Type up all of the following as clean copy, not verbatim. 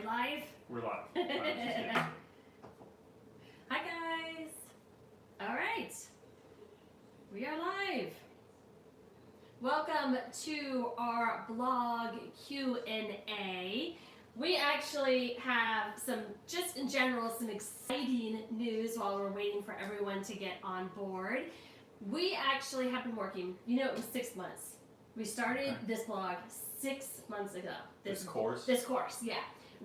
we live? We're live. Hi guys. All right. We are live. Welcome to our blog Q&A. We actually have some, just in general, some exciting news while we're waiting for everyone to get on board. We actually have been working, it was 6 months. We started this blog 6 months ago. This course? This course, yeah.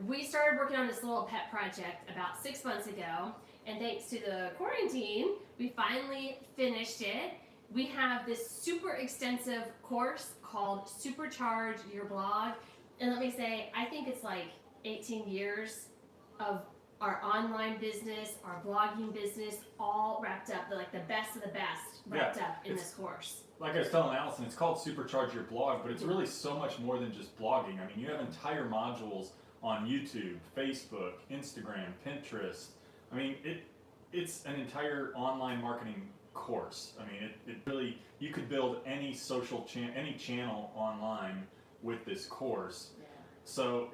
We started working on this little pet project about 6 months ago, and thanks to the quarantine, we finally finished it. We have this super extensive course called Supercharge Your Blog, and let me say, I think it's like 18 years of our online business, our blogging business, all wrapped up, like the best of the best wrapped up in this course. Like I was telling Allison, it's called Supercharge Your Blog, but it's really so much more than just blogging. I mean, you have entire modules on YouTube, Facebook, Instagram, Pinterest. I mean, it's an entire online marketing course. I mean, it really, you could build any any channel online with this course. Yeah. So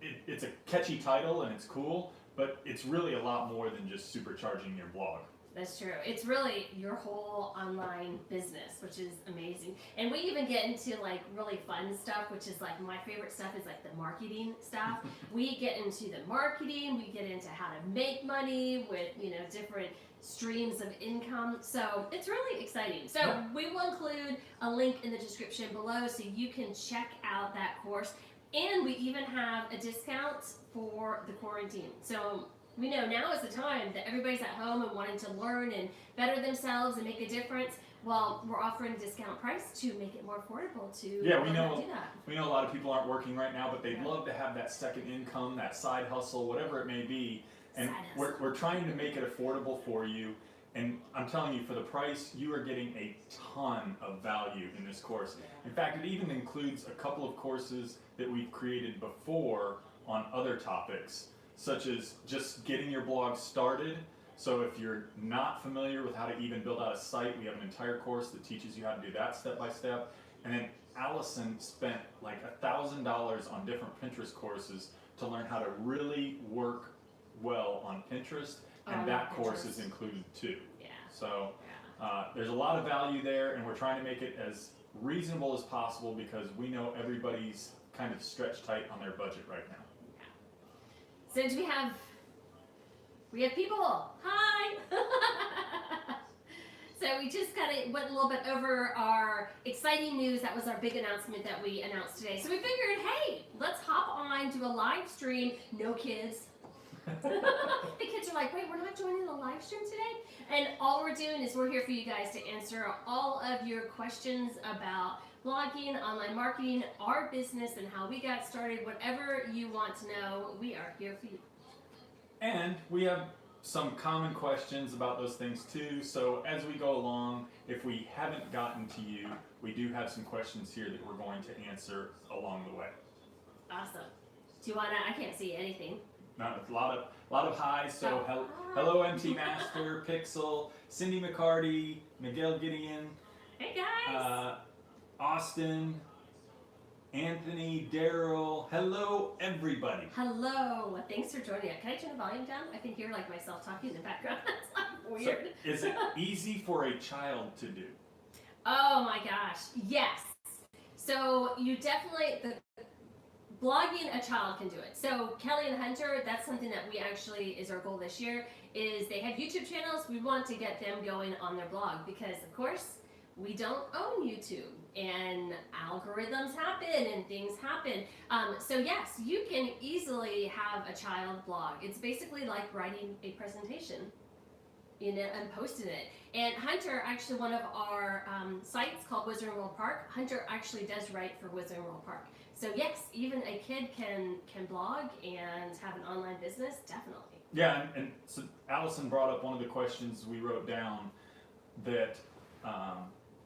it's a catchy title and it's cool, but it's really a lot more than just supercharging your blog. That's true. It's really your whole online business, which is amazing. And we even get into like really fun stuff, which is like my favorite stuff is like the marketing stuff. We get into the marketing, we get into how to make money with, different streams of income. So it's really exciting. So we will include a link in the description below so you can check out that course. And we even have a discount for the quarantine. So we know now is the time that everybody's at home and wanting to learn and better themselves and make a difference. Well, we're offering a discount price to make it more affordable to do that. We know a lot of people aren't working right now, but they'd love to have that second income, that side hustle, whatever it may be. And we're trying to make it affordable for you. And I'm telling you, for the price, you are getting a ton of value in this course. In fact, it even includes a couple of courses that we've created before on other topics, such as just getting your blog started. So if you're not familiar with how to even build out a site, we have an entire course that teaches you how to do that step by step. And then Allison spent like $1,000 on different Pinterest courses to learn how to really work well on Pinterest, and that course is included too. Yeah. So there's a lot of value there, and we're trying to make it as reasonable as possible because we know everybody's kind of stretched tight on their budget right now. Since we have people. Hi! So we just kind of went a little bit over our exciting news. That was our big announcement that we announced today. So we figured, hey, let's hop on, do a live stream. No kids. The kids are like, wait, we're not joining the live stream today? And all we're doing is we're here for you guys to answer all of your questions about blogging, online marketing, our business, and how we got started. Whatever you want to know, we are here for you. And we have some common questions about those things too. So as we go along, if we haven't gotten to you, we do have some questions here that we're going to answer along the way. Awesome. Do you want to? I can't see anything. No, a lot of highs. So hello MT Master, Pixel, Cindy McCarty, Miguel Gideon. Hey guys. Austin, Anthony, Daryl, hello everybody. Hello, thanks for joining us. Can I turn the volume down? I can hear like myself talking in the background. That's like weird. So, is it easy for a child to do? Oh my gosh, yes. So you definitely, blogging, a child can do it. So Kelly and Hunter, that's something that we actually is our goal this year, is they have YouTube channels. We want to get them going on their blog because of course, we don't own YouTube and algorithms happen and things happen. So yes, you can easily have a child blog. It's basically like writing a presentation, and posting it. And Hunter, actually one of our sites called Wizarding World Park, Hunter actually does write for Wizarding World Park. So yes, even a kid can blog and have an online business, definitely. Yeah, and so Allison brought up one of the questions we wrote down that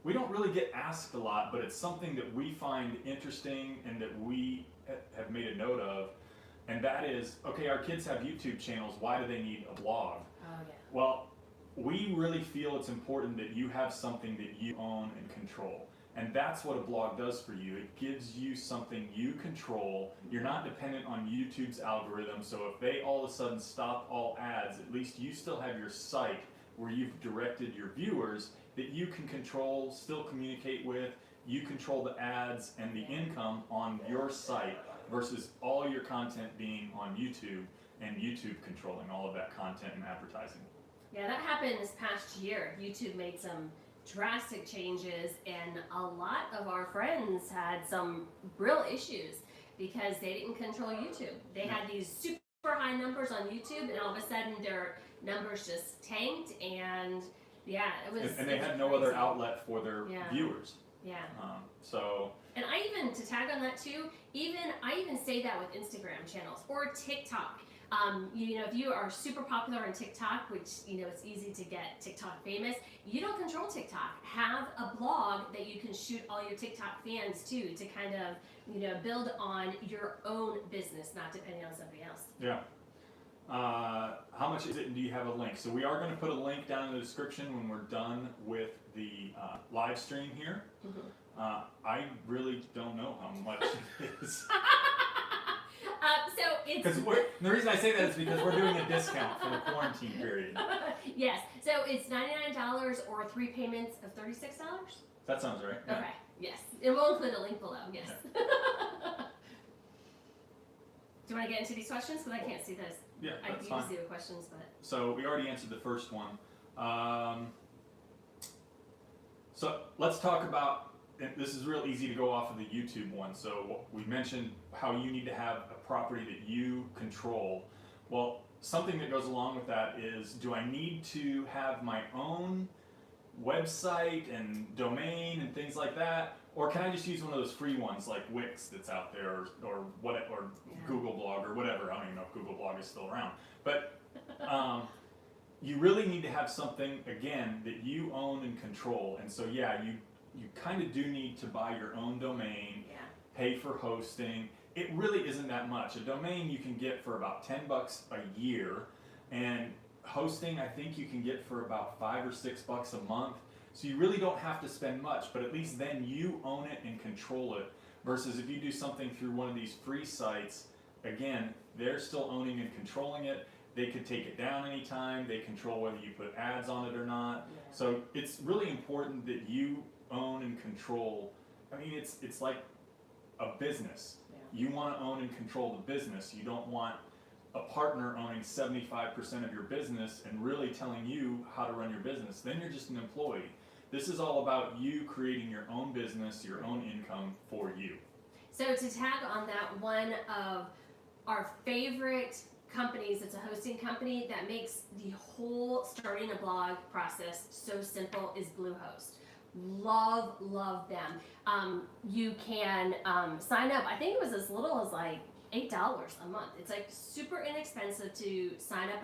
we don't really get asked a lot, but it's something that we find interesting and that we have made a note of, and that is, okay, our kids have YouTube channels, why do they need a blog? Oh yeah. Well, we really feel it's important that you have something that you own and control. And that's what a blog does for you. It gives you something you control. You're not dependent on YouTube's algorithm. So if they all of a sudden stop all ads, at least you still have your site where you've directed your viewers that you can control, still communicate with. You control the ads and the income on your site versus all your content being on YouTube and YouTube controlling all of that content and advertising. Yeah, that happened this past year. YouTube made some drastic changes, and a lot of our friends had some real issues because they didn't control YouTube. They had these super high numbers on YouTube, and all of a sudden their numbers just tanked, and yeah, it was. And they had no other outlet for their viewers. Yeah. So. And I even, to tag on that too, I even say that with Instagram channels or TikTok. You know, if you are super popular on TikTok, which, you know, it's easy to get TikTok famous, you don't control TikTok. Have a blog that you can shoot all your TikTok fans to kind of, you know, build on your own business, not depending on somebody else. Yeah. How much is it, and do you have a link? So we are going to put a link down in the description when we're done with the live stream here. Mm-hmm. I really don't know how much it is. So it's... Because the reason I say that is because we're doing a discount for the quarantine period. Yes, so it's $99 or 3 payments of $36? That sounds right. Yeah. Okay, yes. And we'll include a link below, yes. Yeah. Do you want to get into these questions? Because I can't see those. Yeah, I that's can fine. see the questions, but... So we already answered the first one. So let's talk about, and this is real easy to go off of the YouTube one. So we mentioned how you need to have a property that you control. Well, something that goes along with that is, do I need to have my own website and domain and things like that? Or can I just use one of those free ones like Wix that's out there, or Google Blog or whatever? I don't even know if Google Blog is still around. But you really need to have something, again, that you own and control. And so yeah, you kind of do need to buy your own domain, pay for hosting. It really isn't that much. A domain you can get for about $10 a year, and hosting I think you can get for about $5 or $6 a month. So you really don't have to spend much, but at least then you own it and control it, versus if you do something through one of these free sites, again, they're still owning and controlling it. They could take it down anytime. They control whether you put ads on it or not. Yeah. So it's really important that you own and control. I mean, it's like a business. Yeah. You want to own and control the business. You don't want a partner owning 75% of your business and really telling you how to run your business. Then you're just an employee. This is all about you creating your own business, your own income for you. So to tag on that, one of our favorite companies, it's a hosting company that makes the whole starting a blog process so simple, is Bluehost. Love them. You can sign up. I think it was as little as like $8 a month. It's like super inexpensive to sign up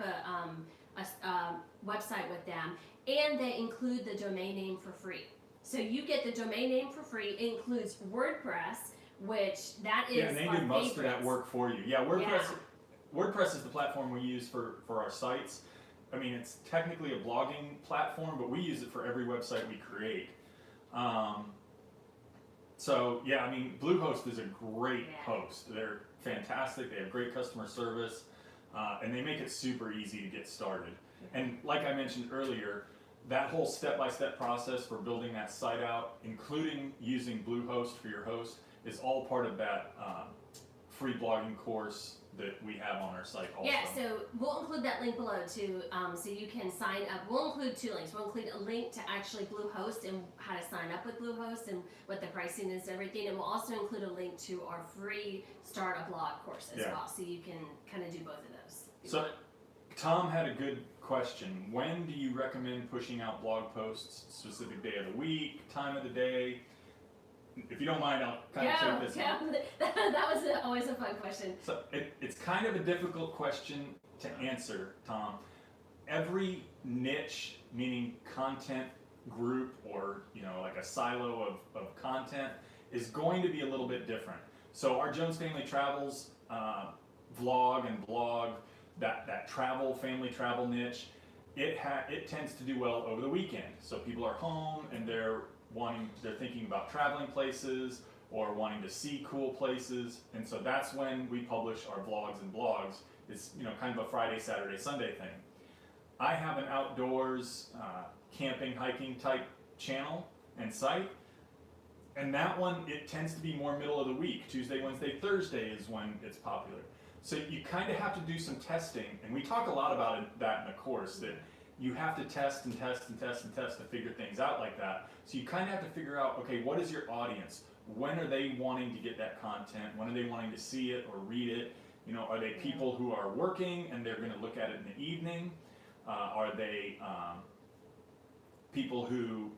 a website with them, and they include the domain name for free. So you get the domain name for free. It includes WordPress, which that is and they do most of that work for you. Yeah, WordPress is the platform we use for our sites. I mean, it's technically a blogging platform, but we use it for every website we create. So yeah, I mean, Bluehost is a great host. They're fantastic. They have great customer service, and they make it super easy to get started. And like I mentioned earlier, that whole step-by-step process for building that site out, including using Bluehost for your host, is all part of that free blogging course that we have on our site also. Yeah, so we'll include that link below too, so you can sign up. We'll include 2 links. We'll include a link to actually Bluehost and how to sign up with Bluehost and what the pricing is and everything. And we'll also include a link to our free Start a Blog course as well, so you can kind of do both of those. So Tom had a good question. When do you recommend pushing out blog posts? Specific day of the week, time of the day? If you don't mind, I'll kind of take this one. That was always a fun question. So it's kind of a difficult question to answer, Tom. Every niche, meaning content group or like a silo of content, is going to be a little bit different. So our Jones Family Travels vlog and blog, that family travel niche, it tends to do well over the weekend. So people are home and they're they're thinking about traveling places or wanting to see cool places, and so that's when we publish our vlogs and blogs. It's kind of a Friday, Saturday, Sunday thing. I have an outdoors camping, hiking type channel and site, and that one, it tends to be more middle of the week. Tuesday, Wednesday, Thursday is when it's popular. So you kind of have to do some testing, and we talk a lot about that in the course, that you have to test and test and test and test to figure things out like that. So you kind of have to figure out, okay, what is your audience? When are they wanting to get that content? When are they wanting to see it or read it? Are they people who are working and they're going to look at it in the evening? Are they people who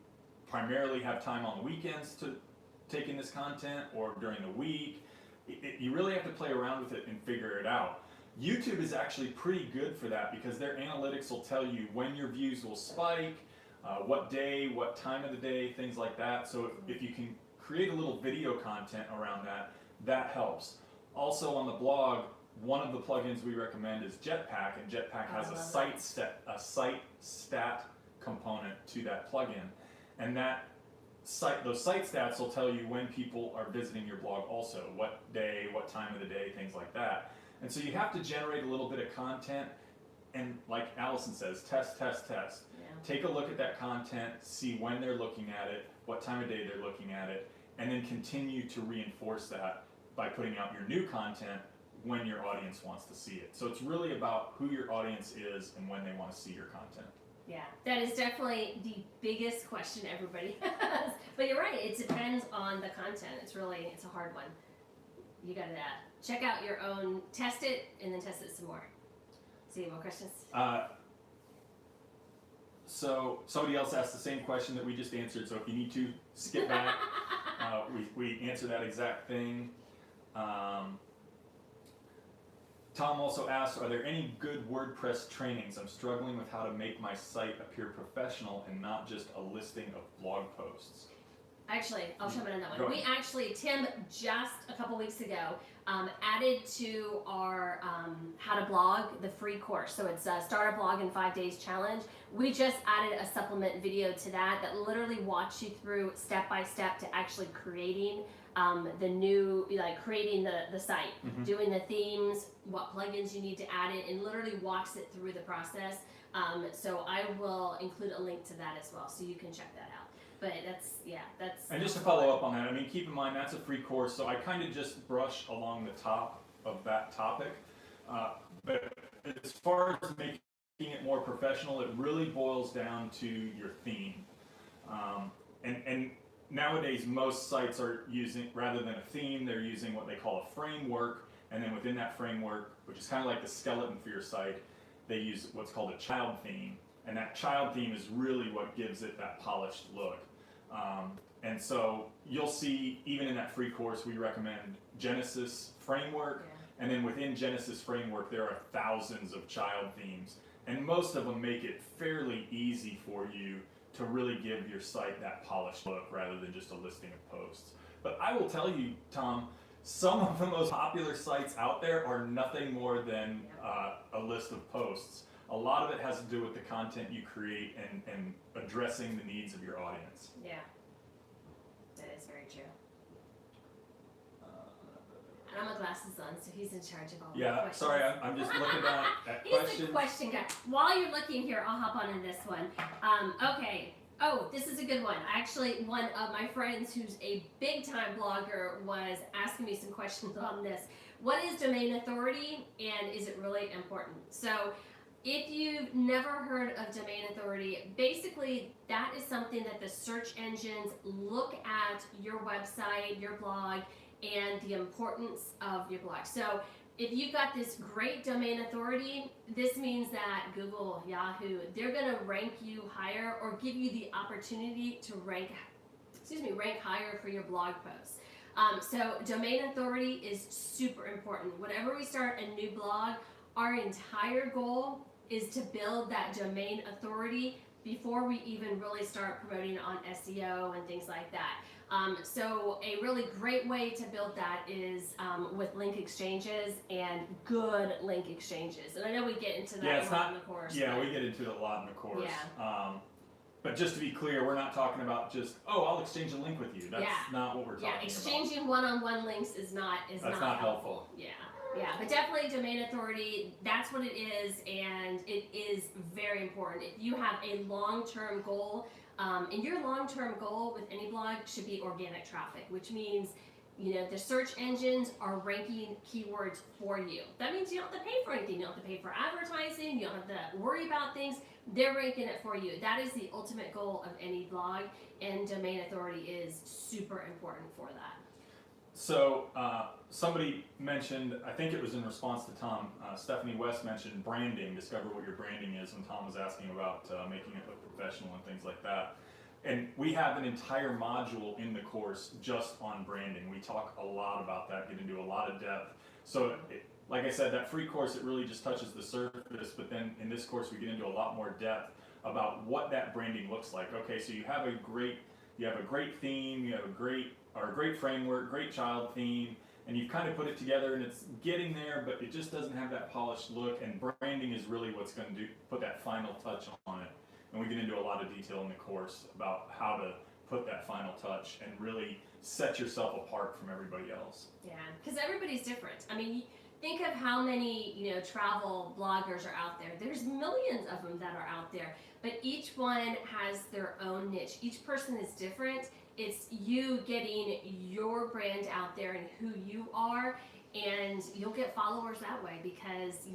primarily have time on the weekends to take in this content, or during the week? You really have to play around with it and figure it out. YouTube is actually pretty good for that because their analytics will tell you when your views will spike, what day, what time of the day, things like that. So if you can create a little video content around that, that helps. Also on the blog, one of the plugins we recommend is Jetpack, and Jetpack has a site stat component to that plugin, and those site stats will tell you when people are visiting your blog also, what day, what time of the day, things like that. And so you have to generate a little bit of content, and like Allison says, test. Yeah. Take a look at that content, see when they're looking at it, what time of day they're looking at it, and then continue to reinforce that by putting out your new content when your audience wants to see it. So it's really about who your audience is and when they want to see your content. Yeah, that is definitely the biggest question everybody has. But you're right, it depends on the content. It's a hard one. You got to check out your own, test it, and then test it some more. See, more questions? So somebody else asked the same question that we just answered, so if you need to skip back, we answer that exact thing. Tom also asked, are there any good WordPress trainings? I'm struggling with how to make my site appear professional and not just a listing of blog posts. Actually, I'll jump in on that one. Tim, just a couple weeks ago, added to our How to Blog, the free course. So it's Start a Blog in 5 Days Challenge. We just added a supplement video to that literally walks you through step by step to actually creating creating the site, doing the themes, what plugins you need to add in, and literally walks it through the process. So I will include a link to that as well, so you can check that out. But that's. And just to follow up on that, keep in mind that's a free course, so I kind of just brush along the top of that topic. But as far as making it more professional, it really boils down to your theme. And nowadays, most sites are using, rather than a theme, they're using what they call a framework, and then within that framework, which is kind of like the skeleton for your site, they use what's called a child theme, and that child theme is really what gives it that polished look. And so you'll see, even in that free course, we recommend Genesis Framework, and then within Genesis Framework, there are thousands of child themes, and most of them make it fairly easy for you to really give your site that polished look rather than just a listing of posts. But I will tell you, Tom, some of the most popular sites out there are nothing more than a list of posts. A lot of it has to do with the content you create and addressing the needs of your audience. Yeah, that is very true. And I'm with glasses on, so he's in charge of all the questions. Sorry, I'm just looking at questions. He's the question guy. While you're looking here, I'll hop on in this one. Okay. Oh, this is a good one. Actually, one of my friends who's a big-time blogger was asking me some questions on this. What is domain authority, and is it really important? So, if you've never heard of domain authority, basically that is something that the search engines look at your website, your blog, and the importance of your blog. So if you've got this great domain authority, this means that Google, Yahoo, they're going to rank you higher or give you the opportunity to rank higher for your blog posts. So domain authority is super important. Whenever we start a new blog, our entire goal is to build that domain authority before we even really start promoting on SEO and things like that. So a really great way to build that is with link exchanges and good link exchanges. And I know we get into that a lot in the course. Yeah, we get into it a lot in the course. Yeah. But just to be clear, we're not talking about just, oh, I'll exchange a link with you. That's not what we're talking about. Exchanging one-on-one links is not helpful. Yeah, but definitely domain authority, that's what it is, and it is very important. If you have a long-term goal, and your long-term goal with any blog should be organic traffic, which means the search engines are ranking keywords for you. That means you don't have to pay for anything. You don't have to pay for advertising. You don't have to worry about things. They're ranking it for you. That is the ultimate goal of any blog, and domain authority is super important for that. So somebody mentioned, I think it was in response to Tom, Stephanie West mentioned branding, discover what your branding is, when Tom was asking about making it look professional and things like that. And we have an entire module in the course just on branding. We talk a lot about that, get into a lot of depth. So like I said, that free course, it really just touches the surface, but then in this course we get into a lot more depth about what that branding looks like. Okay, so you have a great theme, you have a great framework, great child theme, and you've kind of put it together and it's getting there, but it just doesn't have that polished look, and branding is really what's going to put that final touch on it. And we get into a lot of detail in the course about how to put that final touch and really set yourself apart from everybody else. Yeah, because everybody's different. I mean, think of how many travel bloggers are out there. There's millions of them that are out there, but each one has their own niche. Each person is different. It's you getting your brand out there and who you are, and you'll get followers that way because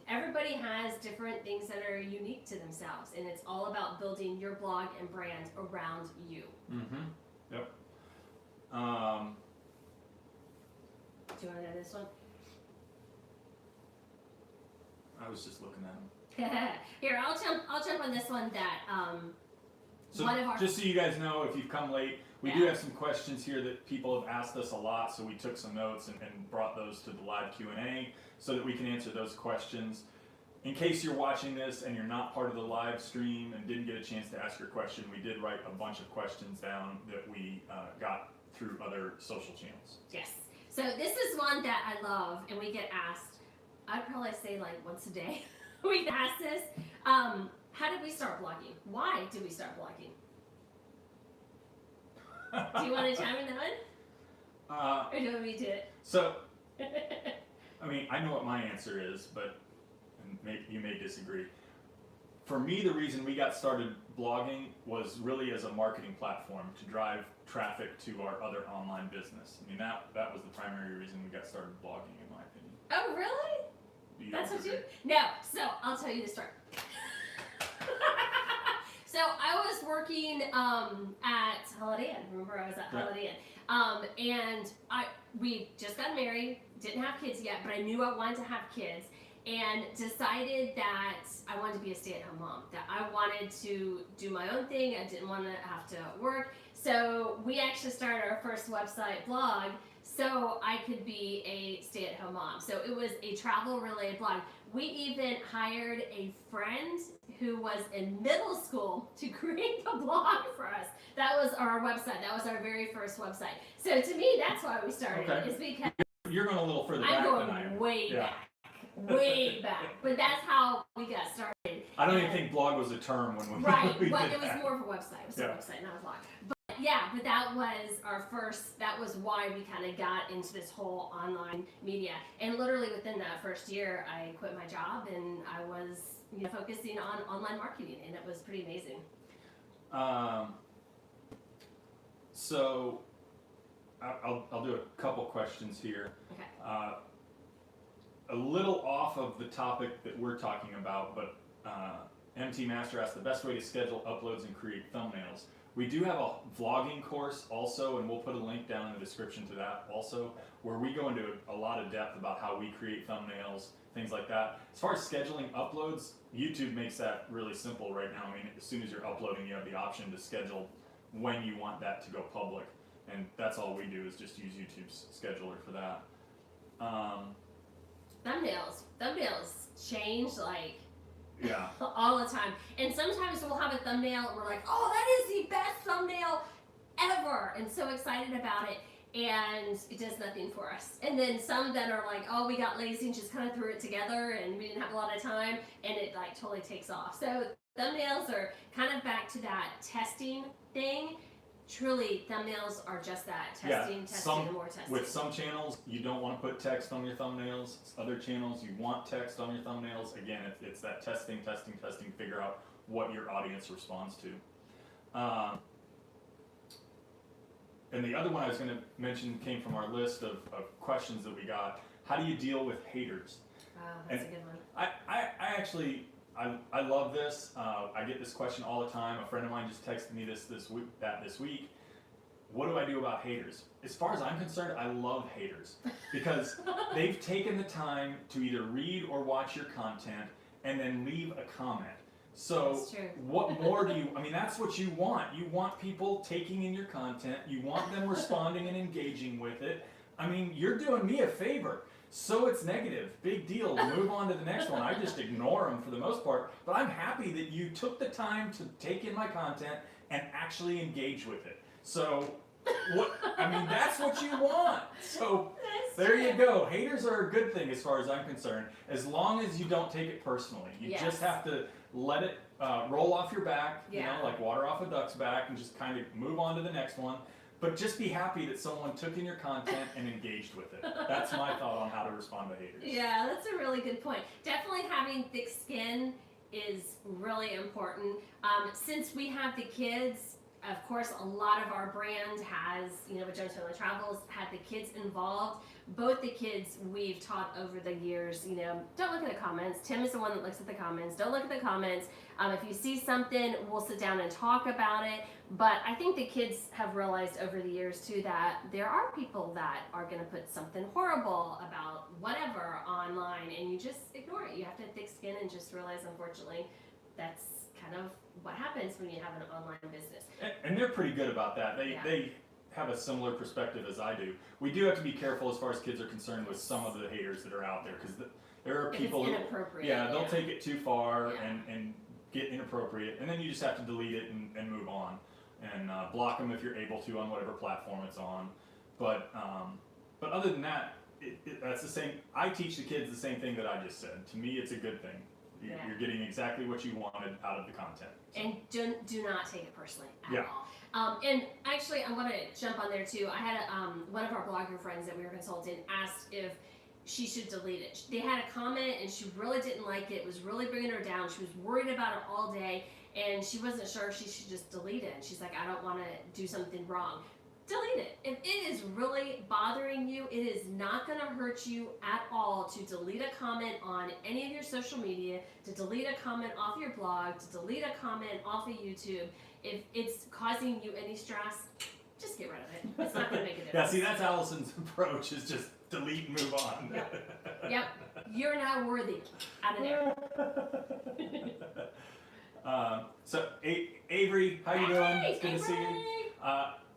everybody has different things that are unique to themselves, and it's all about building your blog and brand around you. Mm-hmm. Yep. Do you want to know this one? I was just looking at them. Here, I'll jump on this one. That so just so you guys know, if you've come late, we do have some questions here that people have asked us a lot, so we took some notes and brought those to the live Q&A so that we can answer those questions. In case you're watching this and you're not part of the live stream and didn't get a chance to ask your question, we did write a bunch of questions down that we got through other social channels. Yes. So this is one that I love, and we get asked, I'd probably say like once a day, we get asked this. How did we start blogging? Why did we start blogging? Do you want to chime in that one? Or do you want me to do it? So, I mean, I know what my answer is, but you may disagree. For me, the reason we got started blogging was really as a marketing platform to drive traffic to our other online business. I mean, that was the primary reason we got started blogging, in my opinion. Oh, really? That's what you... No, so I'll tell you the story. So I was working at Holiday Inn. Remember, I was at Holiday Inn. And we just got married, didn't have kids yet, but I knew I wanted to have kids, and decided that I wanted to be a stay-at-home mom, that I wanted to do my own thing. I didn't want to have to work. So we actually started our first website blog so I could be a stay-at-home mom. So it was a travel-related blog. We even hired a friend who was in middle school to create the blog for us. That was our website. That was our very first website. So to me, that's why we started. Okay. Is because you're going a little further I'm back going than I am. way back. But that's how we got started. I don't even think blog was a term when we right. we Well, did it was that. more of a website. It was a website, not a blog. But that was our first, that was why we kind of got into this whole online media. And literally within that first year, I quit my job and I was focusing on online marketing, and it was pretty amazing. So I'll do a couple questions here. Okay. A little off of the topic that we're talking about, but MT Master asked the best way to schedule uploads and create thumbnails. We do have a vlogging course also, and we'll put a link down in the description to that also, where we go into a lot of depth about how we create thumbnails, things like that. As far as scheduling uploads, YouTube makes that really simple right now. I mean, as soon as you're uploading, you have the option to schedule when you want that to go public, and that's all we do is just use YouTube's scheduler for that. Thumbnails change all the time, and sometimes we'll have a thumbnail and we're like, oh, that is the best thumbnail ever, and so excited about it, and it does nothing for us. And then some that are like, oh, we got lazy and just kind of threw it together and we didn't have a lot of time, and it totally takes off. So thumbnails are kind of back to that testing thing. Truly, thumbnails are just that, testing, and more testing. With some channels, you don't want to put text on your thumbnails. Other channels, you want text on your thumbnails. Again, it's that testing, figure out what your audience responds to. And the other one I was going to mention came from our list of questions that we got. How do you deal with haters? Wow, that's a good one. I actually, I love this. I get this question all the time. A friend of mine just texted me this week. What do I do about haters? As far as I'm concerned, I love haters because they've taken the time to either read or watch your content and then leave a comment. So what more do you, I mean, that's what you want. You want people taking in your content. You want them responding and engaging with it. I mean, you're doing me a favor. So it's negative. Big deal. Move on to the next one. I just ignore them for the most part. But I'm happy that you took the time to take in my content and actually engage with it. So, that's what you want. So there you go. Haters are a good thing as far as I'm concerned, as long as you don't take it personally. You just have to let it roll off your back, you know, like water off a duck's back, and just kind of move on to the next one. But just be happy that someone took in your content and engaged with it. That's my thought on how to respond to haters. Yeah, that's a really good point. Definitely having thick skin is really important. Since we have the kids, of course, a lot of our brand has, with Jones Family Travels, had the kids involved. Both the kids we've taught over the years, don't look at the comments. Tim is the one that looks at the comments. Don't look at the comments. If you see something, we'll sit down and talk about it. But I think the kids have realized over the years too that there are people that are going to put something horrible about whatever online, and you just ignore it. You have to have thick skin and just realize, unfortunately, that's kind of what happens when you have an online business. And they're pretty good about that. They have a similar perspective as I do. We do have to be careful as far as kids are concerned with some of the haters that are out there, because there are people it's inappropriate. they'll take it too far and get inappropriate, and then you just have to delete it and move on, and block them if you're able to on whatever platform it's on. But other than that, that's the same. I teach the kids the same thing that I just said. To me, it's a good thing. You're getting exactly what you wanted out of the content. So. And do not take it personally at all. And actually, I want to jump on there too. I had one of our blogger friends that we were consulting asked if she should delete it. They had a comment and she really didn't like it. It was really bringing her down. She was worried about it all day, and she wasn't sure if she should just delete it. She's like, I don't want to do something wrong. Delete it. If it is really bothering you, it is not going to hurt you at all to delete a comment on any of your social media, to delete a comment off your blog, to delete a comment off of YouTube. If it's causing you any stress, just get rid of it. It's not going to make a difference. Yeah, see, that's Allison's approach, is just delete and move on. Yep. You're not worthy. Out of there. So, Avery, how you doing? It's good to see you.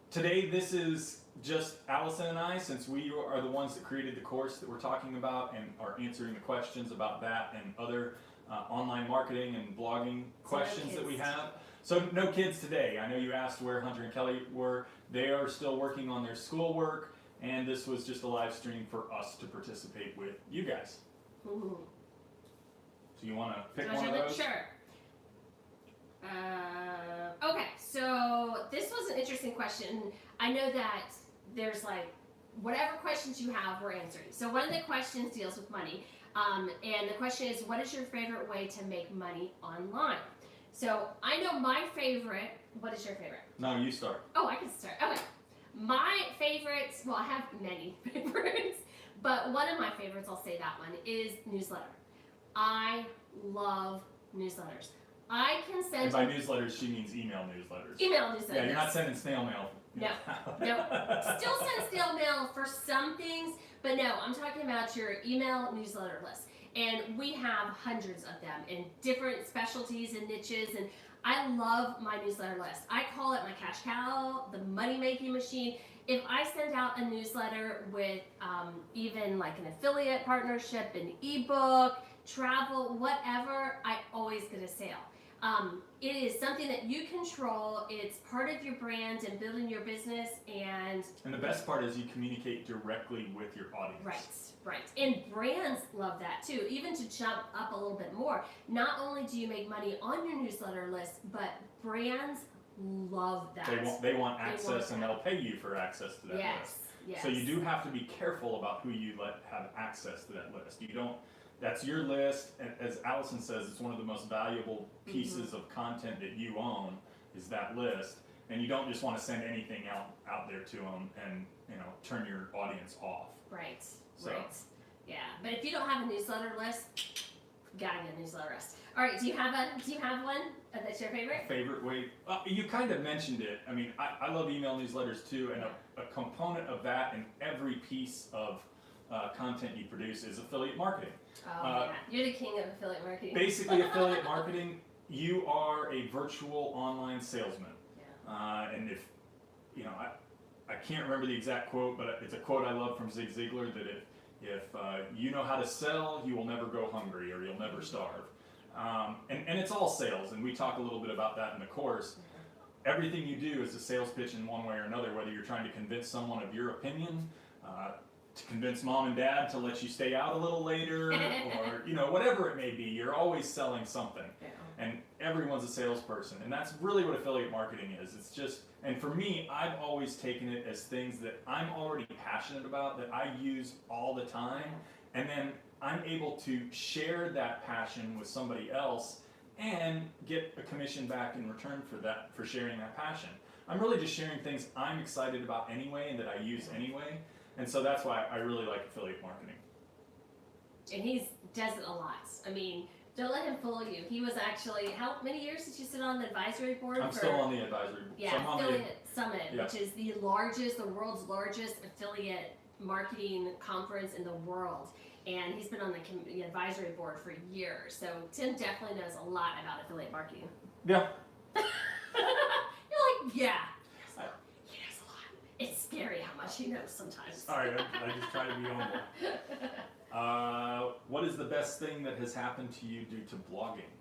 Today, this is just Allison and I, since we are the ones that created the course that we're talking about and are answering the questions about that and other online marketing and blogging questions that we have. So no kids today. I know you asked where Hunter and Kelly were. They are still working on their schoolwork, and this was just a live stream for us to participate with you guys. Ooh. So you want to pick one of those? Sure. Okay, so this was an interesting question. I know that there's whatever questions you have, we're answering. So one of the questions deals with money, and the question is, what is your favorite way to make money online? So I know my favorite. What is your favorite? No, you start. Oh, I can start. Okay. My favorites, well, I have many favorites, but one of my favorites, I'll say that one, is newsletter. I love newsletters. I can send. And by newsletters, she means email newsletters. Email newsletters. Yeah, you're not sending snail mail. No. Still send snail mail for some things, but no, I'm talking about your email newsletter list. And we have hundreds of them in different specialties and niches, and I love my newsletter list. I call it my cash cow, the money-making machine. If I send out a newsletter with even an affiliate partnership, an ebook, travel, whatever, I always get a sale. It is something that you control. It's part of your brand and building your business. And the best part is you communicate directly with your audience. Right. And brands love that too. Even to jump up a little bit more, not only do you make money on your newsletter list, but brands love that. They want access, and they'll pay you for access to that list. Yes. So you do have to be careful about who you let have access to that list. You don't. That's your list, and as Allison says, it's one of the most valuable pieces of content that you own is that list, and you don't just want to send anything out there to them and turn your audience off. Right. Yeah, but if you don't have a newsletter list, gotta get a newsletter list. All right, do you have one that's your favorite? Favorite way? You kind of mentioned it. I mean, I love email newsletters too, and a component of that in every piece of content you produce is affiliate marketing. Oh, you're the king of affiliate marketing. Basically, affiliate marketing, you are a virtual online salesman. Yeah. And if, I can't remember the exact quote, but it's a quote I love from Zig Ziglar that if you know how to sell, you will never go hungry or you'll never starve. And it's all sales, and we talk a little bit about that in the course. Everything you do is a sales pitch in one way or another, whether you're trying to convince someone of your opinion, to convince mom and dad to let you stay out a little later, or whatever it may be, you're always selling something. Yeah. And everyone's a salesperson, and that's really what affiliate marketing is. It's just, and for me, I've always taken it as things that I'm already passionate about, that I use all the time, and then I'm able to share that passion with somebody else and get a commission back in return for sharing that passion. I'm really just sharing things I'm excited about anyway and that I use anyway. And so that's why I really like affiliate marketing. And he does it a lot. I mean, don't let him fool you. He was actually, how many years did you sit on the advisory board? I'm still on the advisory board. Yeah, so Affiliate Summit, which is the world's largest affiliate marketing conference in the world. And he's been on the advisory board for years. So Tim definitely knows a lot about affiliate marketing. Yeah. You're like, yeah. He knows a lot. It's scary how much he knows sometimes. All right, I just try to be humble. What is the best thing that has happened to you due to blogging?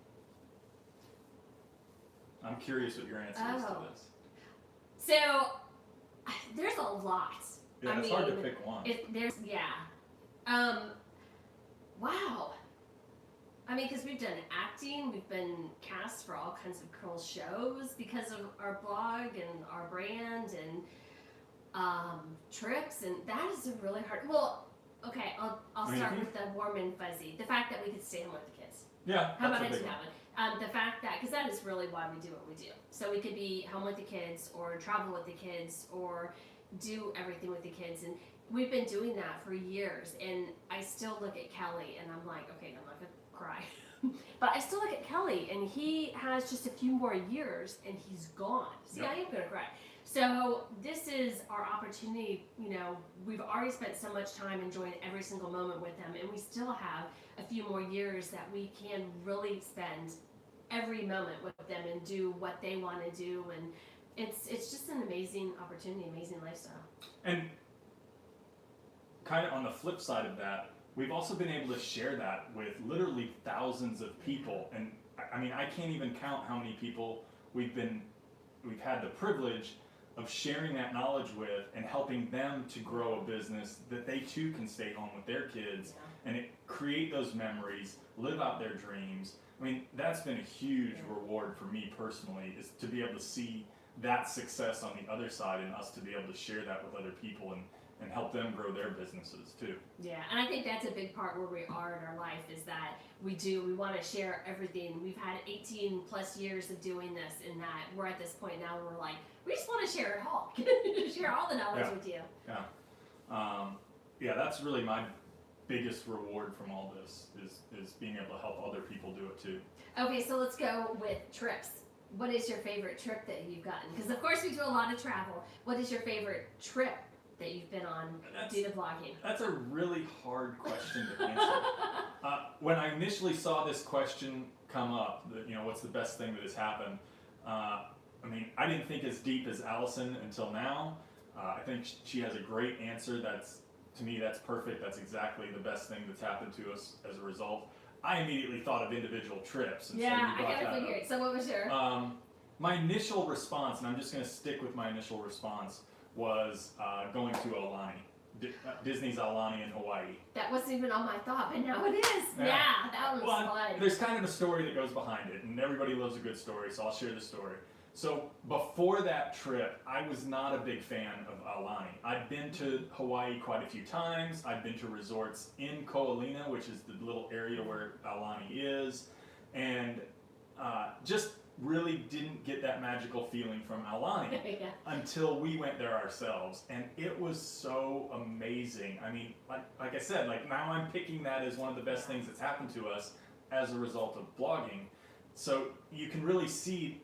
I'm curious what your answer is to this. So, there's a lot. Yeah, it's hard to pick one. Wow. I mean, because we've done acting, we've been cast for all kinds of cool shows because of our blog and our brand and trips, and that is a really hard. Well, okay, I'll start with the warm and fuzzy. The fact that we could stay home with the kids. Yeah, how about I do that one? The fact that, because that is really why we do what we do. So we could be home with the kids, or travel with the kids, or do everything with the kids, and we've been doing that for years. And I still look at Kelly, and I'm like, okay, I'm not gonna cry, but I still look at Kelly, and he has just a few more years, and he's gone. See, I am gonna cry. So this is our opportunity. We've already spent so much time enjoying every single moment with them, and we still have a few more years that we can really spend every moment with them and do what they want to do. And it's just an amazing opportunity, amazing lifestyle. And kind of on the flip side of that, we've also been able to share that with literally thousands of people. And I mean, I can't even count how many people we've had the privilege of sharing that knowledge with and helping them to grow a business that they too can stay home with their kids and create those memories, live out their dreams. I mean, that's been a huge reward for me personally, is to be able to see that success on the other side and us to be able to share that with other people and help them grow their businesses too. Yeah, and I think that's a big part where we are in our life, is that we want to share everything. We've had 18 plus years of doing this, and that we're at this point now where we're like, we just want to share it all. Share all the knowledge with you. Yeah, that's really my biggest reward from all this, is being able to help other people do it too. Okay, so let's go with trips. What is your favorite trip that you've gotten? Because of course we do a lot of travel. What is your favorite trip that you've been on due to blogging? That's a really hard question to answer. When I initially saw this question come up, what's the best thing that has happened? I mean, I didn't think as deep as Allison until now. I think she has a great answer. To me, that's perfect. That's exactly the best thing that's happened to us as a result. I immediately thought of individual trips. And Yeah, so I gotta figure it. So what was your? My initial response, and I'm just going to stick with my initial response, was going to Aulani. Disney's Aulani in Hawaii. That wasn't even on my thought, but now it is. Yeah, that one was fun. There's kind of a story that goes behind it, and everybody loves a good story, so I'll share the story. So before that trip, I was not a big fan of Aulani. I'd been to Hawaii quite a few times. I'd been to resorts in Ko'olina, which is the little area where Aulani is, and just really didn't get that magical feeling from Aulani Yeah. until we went there ourselves, and it was so amazing. I mean, like I said, like now I'm picking that as one of the best things that's happened to us as a result of blogging. So you can really see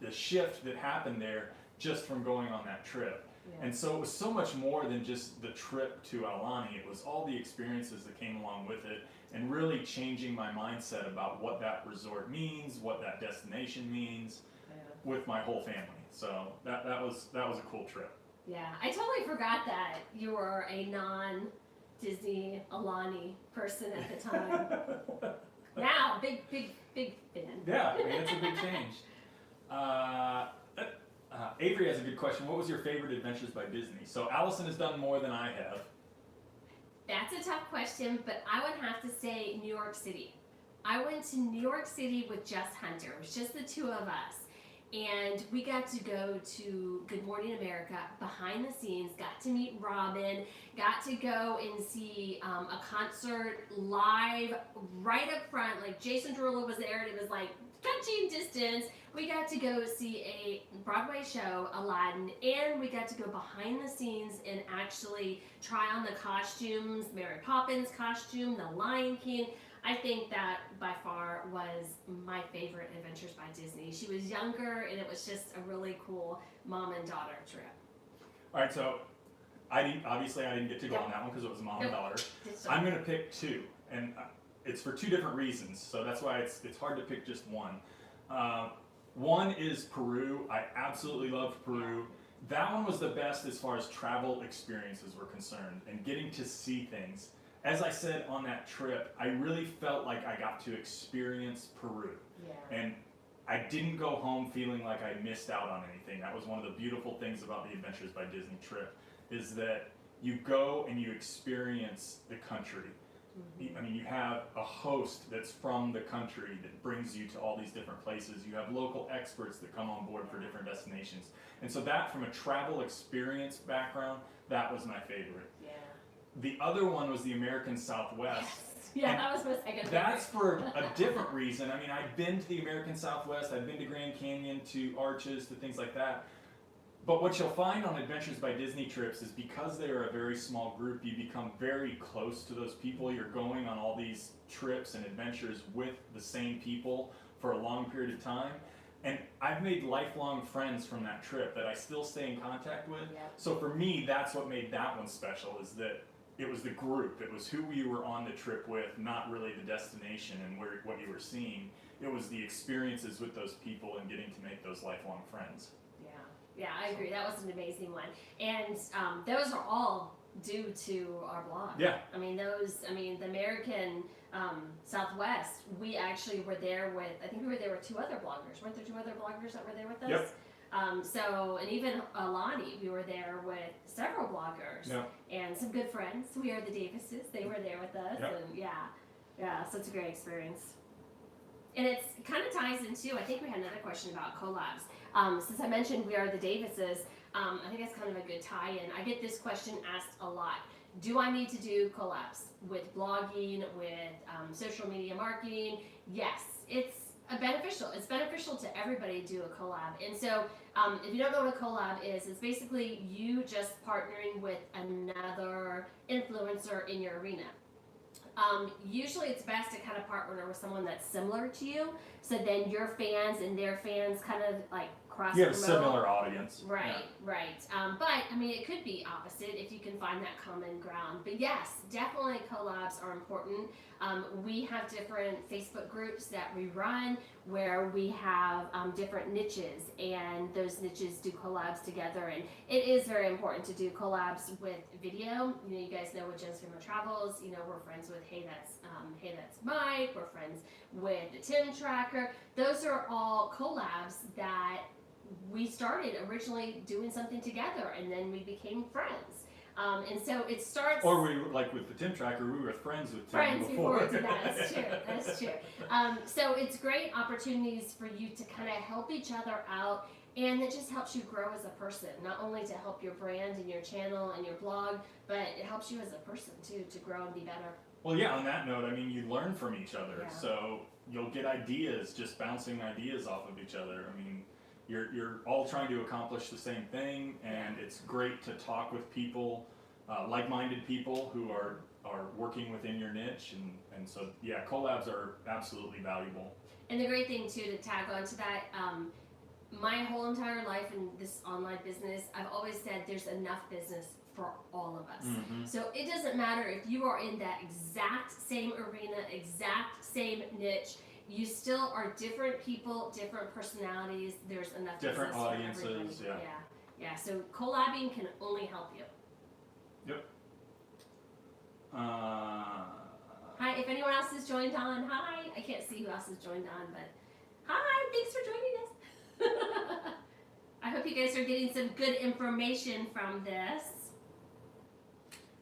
the shift that happened there just from going on that trip. Yeah. And so it was so much more than just the trip to Aulani. It was all the experiences that came along with it, and really changing my mindset about what that resort means, what that destination means, with my whole family. So that was a cool trip. Yeah, I totally forgot that you were a non-Disney Aulani person at the time. Now, big fan. Yeah, I mean, it's a big change. Avery has a good question. What was your favorite adventures by Disney? So Allison has done more than I have. That's a tough question, but I would have to say New York City. I went to New York City with just Hunter. It was just the two of us. And we got to go to Good Morning America, behind the scenes, got to meet Robin, got to go and see a concert live right up front. Like Jason Derulo was there, and it was like touching distance. We got to go see a Broadway show, Aladdin, and we got to go behind the scenes and actually try on the costumes, Mary Poppins costume, the Lion King. I think that by far was my favorite Adventures by Disney. She was younger, and it was just a really cool mom and daughter trip. All right, so I didn't get to go on that one because it was mom and daughter. I'm going to pick two, and it's for two different reasons. So that's why it's hard to pick just one. One is Peru. I absolutely loved Peru. That one was the best as far as travel experiences were concerned and getting to see things. As I said on that trip, I really felt like I got to experience Peru. Yeah. And I didn't go home feeling like I missed out on anything. That was one of the beautiful things about the Adventures by Disney trip, is that you go and you experience the country. I mean, you have a host that's from the country that brings you to all these different places. You have local experts that come on board for different destinations. And so that, from a travel experience background, that was my favorite. Yeah. The other one was the American Southwest. Yes. Yeah, And that was my second. that's for a different reason. I mean, I've been to the American Southwest, I've been to Grand Canyon, to Arches, to things like that. But what you'll find on Adventures by Disney trips is, because they are a very small group, you become very close to those people. You're going on all these trips and adventures with the same people for a long period of time. And I've made lifelong friends from that trip that I still stay in contact with. Yep. So for me, that's what made that one special, is that it was the group. It was who you were on the trip with, not really the destination and what you were seeing. It was the experiences with those people and getting to make those lifelong friends. Yeah, I agree. That was an amazing one. And those are all due to our blog. Yeah. I mean, the American Southwest, we actually were there with, I think we were there with two other bloggers. Weren't there two other bloggers that were there with us? Yep. And even Alani, we were there with several bloggers. Yep. And some good friends. We are the Davises. They were there with us. Yep. And yeah, such a great experience. And it kind of ties into, I think we had another question about collabs. Since I mentioned we are the Davises, I think that's kind of a good tie-in. I get this question asked a lot. Do I need to do collabs with blogging, with social media marketing? Yes, it's beneficial. It's beneficial to everybody to do a collab. And so if you don't know what a collab is, it's basically you just partnering with another influencer in your arena. Usually it's best to kind of partner with someone that's similar to you, so then your fans and their fans kind of like cross. You have a similar audience. Right, Yeah. right. But I mean, it could be opposite if you can find that common ground. But yes, definitely collabs are important. We have different Facebook groups that we run where we have different niches, and those niches do collabs together. And it is very important to do collabs with video. You know, you guys know with Jen's Family Travels. You know, we're friends with Hey That's Mike, we're friends with the Tim Tracker. Those are all collabs that we started originally doing something together, and then we became friends. And so it starts. Or we, like with the Tim Tracker, we were friends with Tim before. That's true. That's true. So it's great opportunities for you to kind of help each other out, and it just helps you grow as a person. Not only to help your brand and your channel and your blog, but it helps you as a person too, to grow and be better. Well, yeah. On that note, I mean, you learn from each other, Yeah. so you'll get ideas, just bouncing ideas off of each other. I mean, you're all trying to accomplish the same thing, and it's great to talk with people, like-minded people who are working within your niche, and so yeah, collabs are absolutely valuable. And the great thing too, to tag on to that, my whole entire life in this online business, I've always said there's enough business for all of us. Mm-hmm. So it doesn't matter if you are in that exact same arena, exact same niche. You still are different people, different personalities. There's enough Different business audiences, for everybody. yeah. Yeah. So collabing can only help you. Yep. Hi, if anyone else has joined on, hi. I can't see who else has joined on, but hi, thanks for joining us. I hope you guys are getting some good information from this.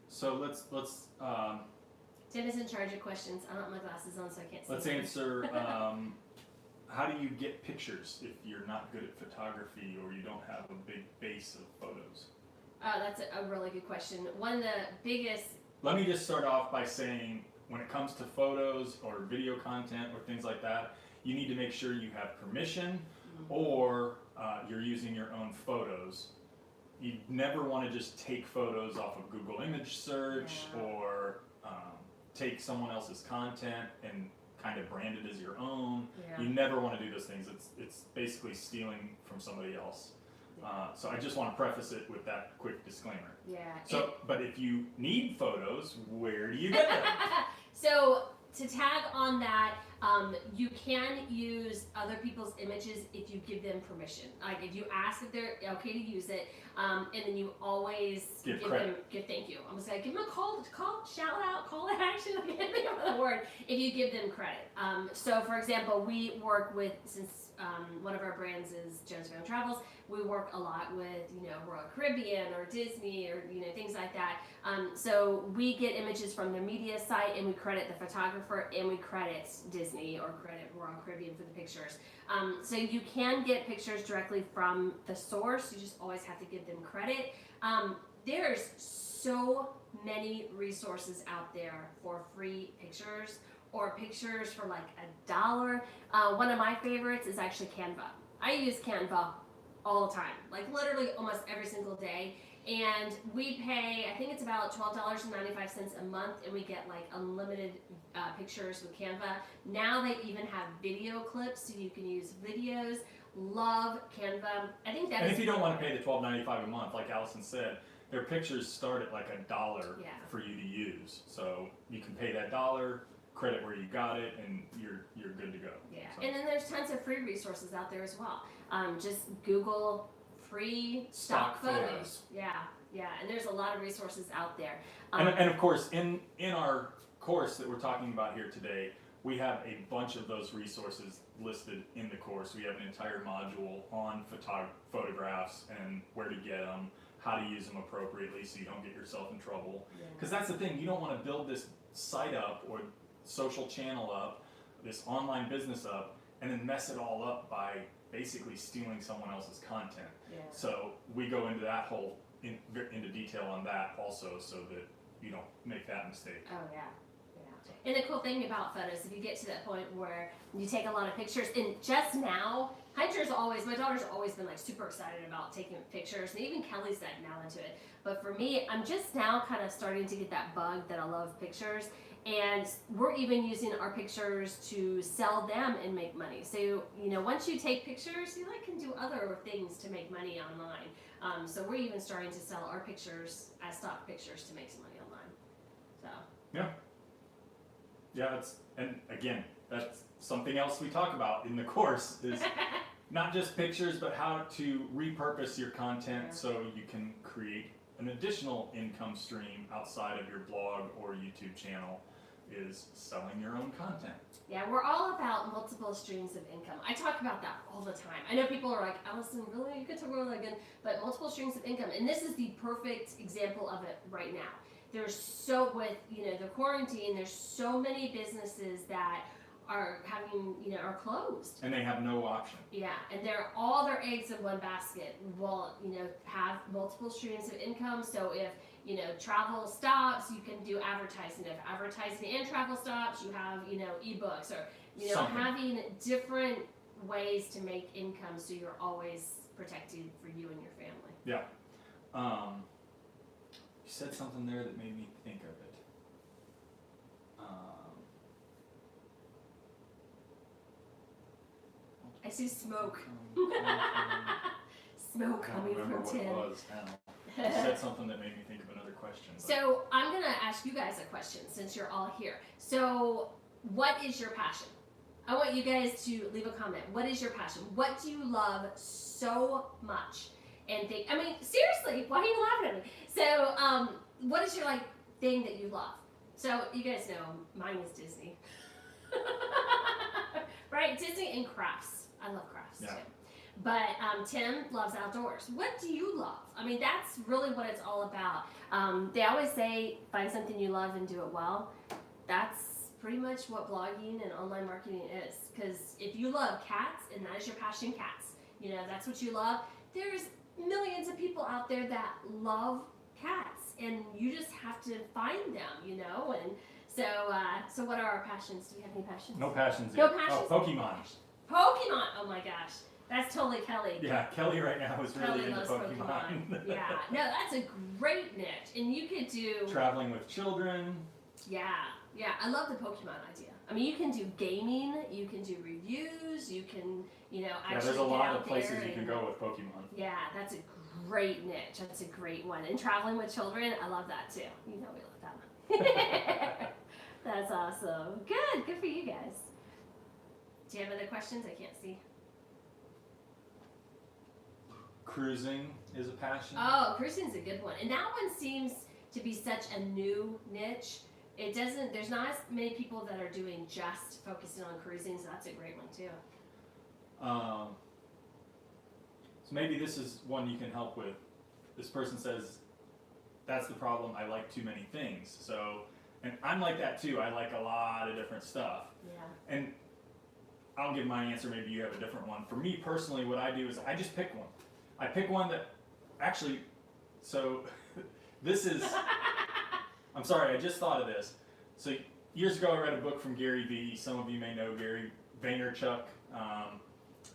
So let's Tim is in charge of questions. I don't have my glasses on, so I can't see. let's them. answer. How do you get pictures if you're not good at photography or you don't have a big base of photos? That's a really good question. One of the biggest. Let me just start off by saying, when it comes to photos or video content or things like that, you need to make sure you have permission, or you're using your own photos. You never want to just take photos off of Google image search, or take someone else's content and kind of brand it as your own. You never want to do those things. It's basically stealing from somebody else. So I just want to preface it with that quick disclaimer. Yeah. So, but if you need photos, where do you get them? So to tag on that, you can use other people's images if you give them permission. Like if you ask if they're okay to use it, and then you always give thank you. I'm just gonna give them a call, shout out, call to action. I can't think of the word. If you give them credit. So for example, we work with, since one of our brands is Jones Family Travels, we work a lot with, Royal Caribbean or Disney or, things like that. So we get images from their media site and we credit the photographer and we credit Disney or credit Royal Caribbean for the pictures. So you can get pictures directly from the source. You just always have to give them credit. There's so many resources out there for free pictures, or pictures for like $1. One of my favorites is actually Canva. I use Canva all the time, like literally almost every single day. And we pay, I think it's about $12.95 a month, and we get like unlimited pictures with Canva. Now they even have video clips, so you can use videos. Love Canva. I think that. And if you don't want to pay the $12.95 a month, like Allison said, their pictures start at like $1 for you to use. So you can pay that $1, credit where you got it, and you're good to go. Yeah, so. And then there's tons of free resources out there as well. Just Google free stock photos. Yeah, and there's a lot of resources out there. And of course, in our course that we're talking about here today, we have a bunch of those resources listed in the course. We have an entire module on photographs and where to get them, how to use them appropriately so you don't get yourself in trouble. Because that's the thing, you don't want to build this site up or social channel up, this online business up, and then mess it all up by basically stealing someone else's content. So we go into that whole into detail on that also, so that you don't make that mistake. Oh yeah. And the cool thing about photos, if you get to that point where you take a lot of pictures, and just now, my daughter's always been like super excited about taking pictures, and even Kelly's that now into it. But for me, I'm just now kind of starting to get that bug that I love pictures, and we're even using our pictures to sell them and make money. So, once you take pictures, you can do other things to make money online. So we're even starting to sell our pictures as stock pictures to make some money online. So. Yeah, and again, that's something else we talk about in the course, is not just pictures, but how to repurpose your content so you can create an additional income stream outside of your blog or YouTube channel. is selling your own content. Yeah, we're all about multiple streams of income. I talk about that all the time. I know people are like, Allison, really? You could talk about that again. But multiple streams of income. And this is the perfect example of it right now. There's with, the quarantine, there's so many businesses that are having, are closed. And they have no option. Yeah, and all their eggs in one basket will, have multiple streams of income. So if, travel stops, you can do advertising. If advertising and travel stops, you have, ebooks or, Something. having different ways to make income so you're always protected for you and your family. Yeah. You said something there that made me think of it. I see smoke. Smoke coming from Tim. I don't remember what it was now. You said something that made me think of another question. But. So I'm going to ask you guys a question since you're all here. So what is your passion? I want you guys to leave a comment. What is your passion? What do you love so much? And seriously, why are you laughing at me? So what is your thing that you love? So you guys know mine is Disney. Right? Disney and crafts. I love crafts too. But Tim loves outdoors. What do you love? That's really what it's all about. They always say, find something you love and do it well. That's pretty much what blogging and online marketing is. Because if you love cats, and that is your passion, cats, that's what you love, there's millions of people out there that love cats. And you just have to find them, And so what are our passions? Do we have any passions? No passions No yet. passions? Oh, Pokemon. Pokemon! Oh my gosh. That's totally Kelly. Yeah, Kelly right now is really Kelly into loves Pokemon. Yeah. No, that's a great niche. And you could do... Traveling with children. Yeah. Yeah, I love the Pokemon idea. You can do gaming, you can do reviews, you can, actually Yeah, there's a lot of places you can go with Pokemon. Yeah, that's a great niche. That's a great one. And traveling with children, I love that too. We love that one. That's awesome. Good for you guys. Do you have other questions? I can't see. Cruising is a passion. Oh, cruising's a good one. And that one seems to be such a new niche. There's not as many people that are doing just focusing on cruising, so that's a great one too. So maybe this is one you can help with. This person says, that's the problem, I like too many things. So, and I'm like that too, I like a lot of different stuff. Yeah. And I'll give my answer, maybe you have a different one. For me personally, what I do is I just pick one. I pick one that, actually, so this is, I'm sorry, I just thought of this. So years ago I read a book from Gary Vee. Some of you may know Gary Vaynerchuk.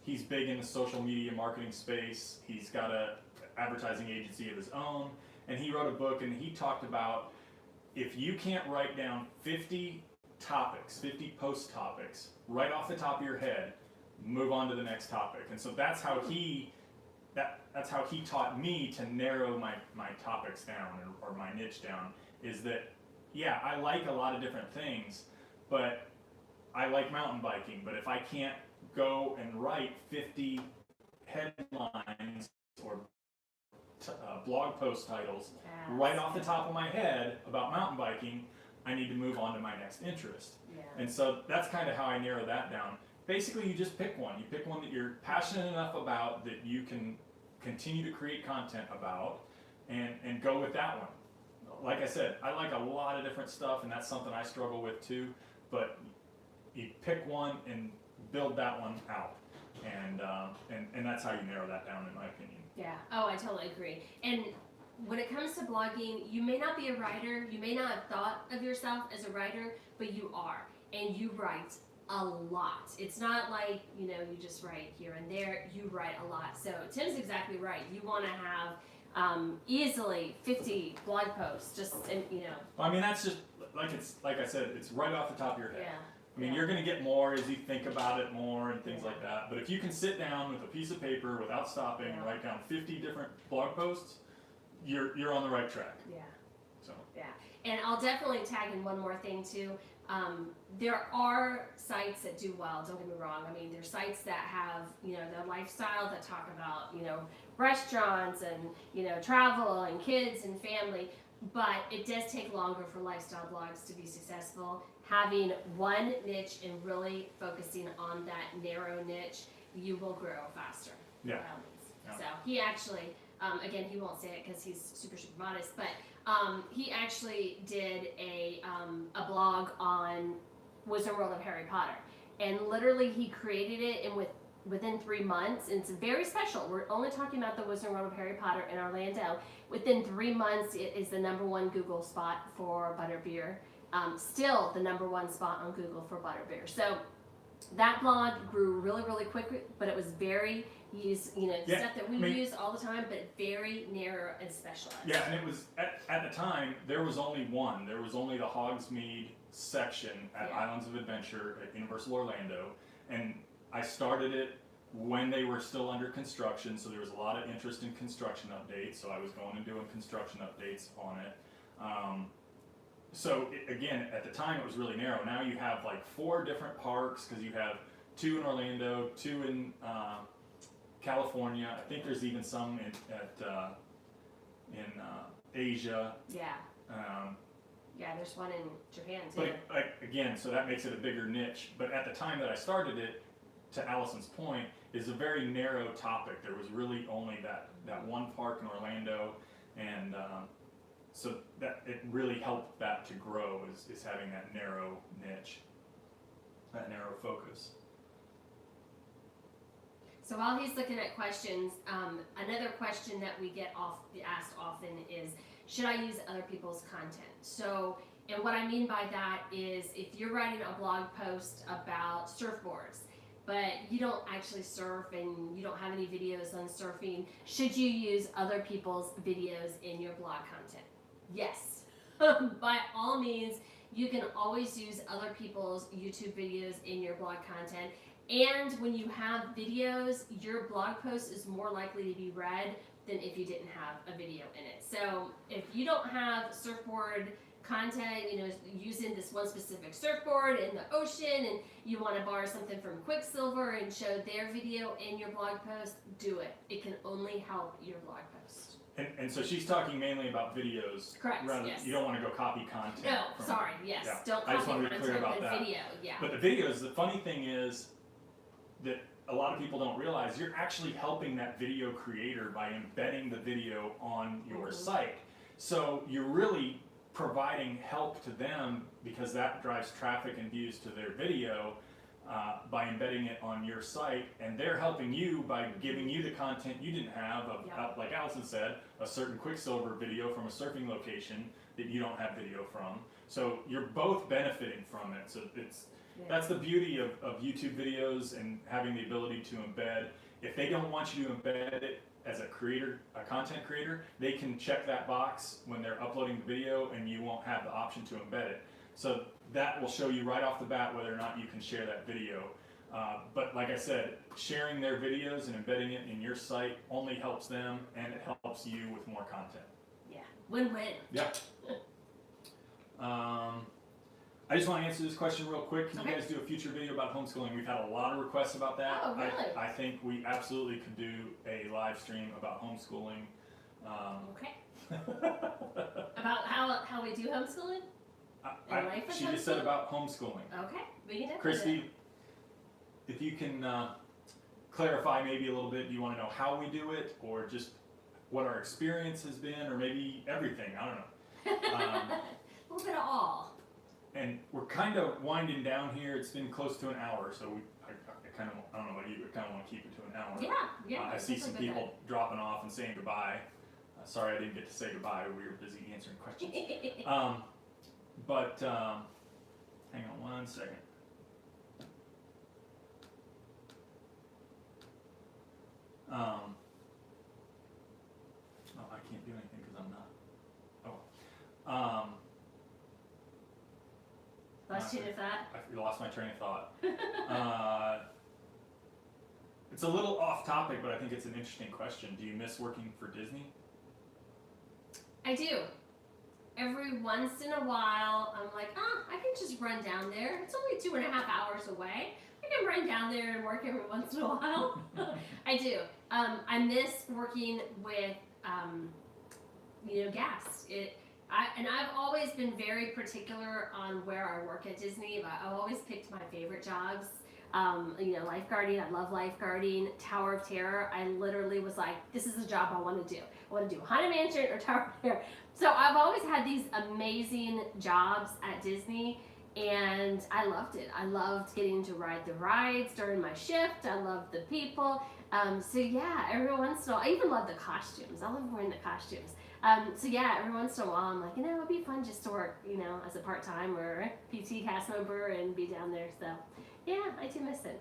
He's big in the social media marketing space. He's got an advertising agency of his own. And he wrote a book and he talked about if you can't write down 50 topics, 50 post topics, right off the top of your head, move on to the next topic. And so that's how he taught me to narrow my topics down or my niche down, is that, yeah, I like a lot of different things, but I like mountain biking, but if I can't go and write 50 headlines or blog post titles right off the top of my head about mountain biking, I need to move on to my next interest. Yeah. And so that's kind of how I narrow that down. Basically, you just pick one. You pick one that you're passionate enough about that you can continue to create content about and go with that one. Like I said, I like a lot of different stuff, and that's something I struggle with too, but you pick one and build that one out. And that's how you narrow that down, in my opinion. Yeah. Oh, I totally agree. And when it comes to blogging, you may not be a writer, you may not have thought of yourself as a writer, but you are, and you write a lot. It's not like, you just write here and there, you write a lot. So Tim's exactly right. You want to have easily 50 blog posts, I mean, that's just, like I said, it's right off the top of your head. Yeah. I mean, you're going to get more as you think about it more and things like that. But if you can sit down with a piece of paper without stopping and write down 50 different blog posts, you're on the right track. Yeah. So. Yeah. And I'll definitely tag in one more thing too. There are sites that do well, don't get me wrong. I mean, there's sites that have, their lifestyle that talk about, restaurants and, travel and kids and family, but it does take longer for lifestyle blogs to be successful. having one niche and really focusing on that narrow niche, you will grow faster. Yeah. So he actually, again, he won't say it because he's super modest, but he actually did a blog on Wizard World of Harry Potter, and literally he created it within 3 months, and it's very special. We're only talking about the Wizard World of Harry Potter in Orlando. Within 3 months, it is the #1 Google spot for butterbeer. Still the #1 spot on Google for butterbeer. So that blog grew really, really quickly, but it was very stuff that we use all the time, but very narrow and specialized. Yeah, and it was at the time there was only one. There was only the Hogsmeade section at Islands of Adventure at Universal Orlando, and I started it when they were still under construction, so there was a lot of interest in construction updates, so I was going and doing construction updates on it. Again, at the time it was really narrow. Now you have like 4 different parks, because you have 2 in Orlando, 2 in California. I think there's even some in Asia. Yeah. There's one in Japan too. But again, so that makes it a bigger niche. But at the time that I started it, to Allison's point, is a very narrow topic. There was really only that one park in Orlando, and so that it really helped that to grow is having that narrow niche, that narrow focus. So while he's looking at questions, another question that we get asked often is, should I use other people's content? So, and what I mean by that is, if you're writing a blog post about surfboards, but you don't actually surf and you don't have any videos on surfing, should you use other people's videos in your blog content? Yes. By all means, you can always use other people's YouTube videos in your blog content. And when you have videos, your blog post is more likely to be read than if you didn't have a video in it. So if you don't have surfboard content, using this one specific surfboard in the ocean, and you want to borrow something from Quicksilver and show their video in your blog post, do it. It can only help your blog post. And so she's talking mainly about videos. Correct, yes. You don't want to go copy content. No, sorry, yes. Yeah. Don't copy I just want to be clear content about that. Video, yeah. But the videos, the funny thing is that a lot of people don't realize you're actually helping that video creator by embedding the video on your site. So you're really providing help to them, because that drives traffic and views to their video by embedding it on your site, and they're helping you by giving you the content you didn't have, like Allison said, a certain Quicksilver video from a surfing location that you don't have video from. So you're both benefiting from it. So that's the beauty of YouTube videos and having the ability to embed. If they don't want you to embed it as a creator, a content creator, they can check that box when they're uploading the video, and you won't have the option to embed it. So that will show you right off the bat whether or not you can share that video. But like I said, sharing their videos and embedding it in your site only helps them, and it helps you with more content. Yeah, win-win. Yep. I just want to answer this question real quick. Can you guys do a future video about homeschooling? We've had a lot of requests about that. Oh, really? I think we absolutely could do a live stream about homeschooling. Okay. About how we do homeschooling? She just said about homeschooling. Okay, we can definitely. Christy, if you can clarify maybe a little bit, do you want to know how we do it, or just what our experience has been, or maybe everything? I don't know. A little bit of all. And we're kind of winding down here. It's been close to an hour, so I kind of, I don't know about you, but kind of want to keep it to an hour. Yeah. I see some people dropping off and saying goodbye. Sorry I didn't get to say goodbye. We were busy answering questions. Hang on one second. I can't do anything because I'm not. Lost train of thought? I lost my train of thought. It's a little off topic, but I think it's an interesting question. Do you miss working for Disney? I do. Every once in a while, I'm like, I can just run down there. It's only 2.5 hours away. I can run down there and work every once in a while. I do. I miss working with, guests. I've always been very particular on where I work at Disney. I've always picked my favorite jobs. Lifeguarding, I love lifeguarding. Tower of Terror, I literally was like, this is the job I want to do. I want to do Haunted Mansion or Tower of Terror. So I've always had these amazing jobs at Disney, and I loved it. I loved getting to ride the rides during my shift. I loved the people. Every once in a while, I even love the costumes. I love wearing the costumes. Every once in a while, I'm like, it'd be fun just to work, as a part-time or a PT cast member and be down there. So, yeah, I do miss it.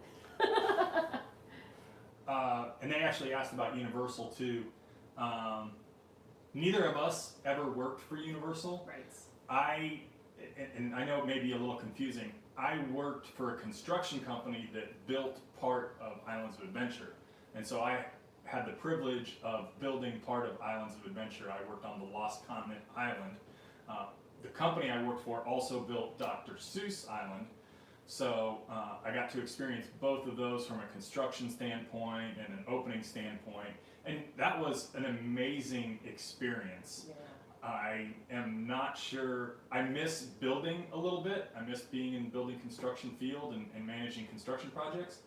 And they actually asked about Universal too. Neither of us ever worked for Universal. Right. And I know it may be a little confusing. I worked for a construction company that built part of Islands of Adventure. And so I had the privilege of building part of Islands of Adventure. I worked on the Lost Continent Island. The company I worked for also built Dr. Seuss Island. So I got to experience both of those from a construction standpoint and an opening standpoint. And that was an amazing experience. Yeah. I am not sure, I miss building a little bit. I miss being in the building construction field and managing construction projects.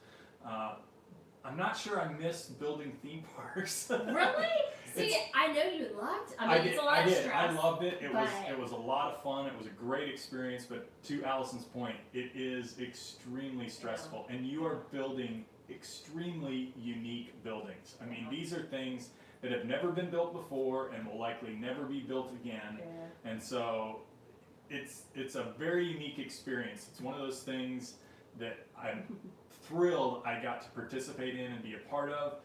I'm not sure I miss building theme parks. Really? See, I know you loved. It's a lot of stress. I loved it. It was a lot of fun. It was a great experience. But to Allison's point, it is extremely stressful, and you are building extremely unique buildings. I mean, these are things that have never been built before and will likely never be built again. Yeah. And so, it's a very unique experience. It's one of those things that I'm thrilled I got to participate in and be a part of.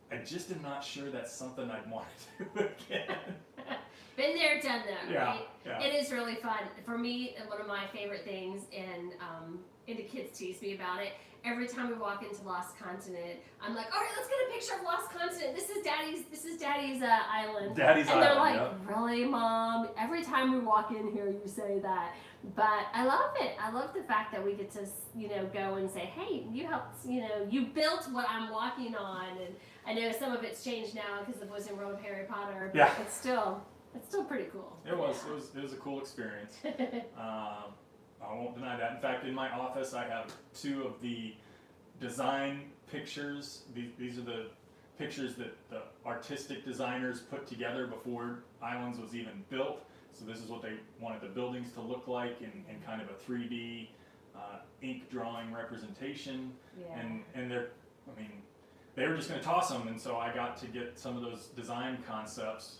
I just am not sure that's something I'd want to do again. Been there, done that, right? Yeah. It is really fun. For me, one of my favorite things, and the kids tease me about it, every time we walk into Lost Continent, I'm like, all right, let's get a picture of Lost Continent. This is Daddy's island. Daddy's and they're island, like, really, Mom? Every time we walk in here, you say that. But I love it. I love the fact that we get to, go and say, hey, you helped, you built what I'm walking on. And I know some of it's changed now because of Wizarding World of Harry Potter, but it's still pretty cool. It was a cool experience. I won't deny that. In fact, in my office, I have two of the design pictures. These are the pictures that the artistic designers put together before Islands was even built. So this is what they wanted the buildings to look like in kind of a 3D ink drawing representation. Yeah. And they were just going to toss them, and so I got to get some of those design concepts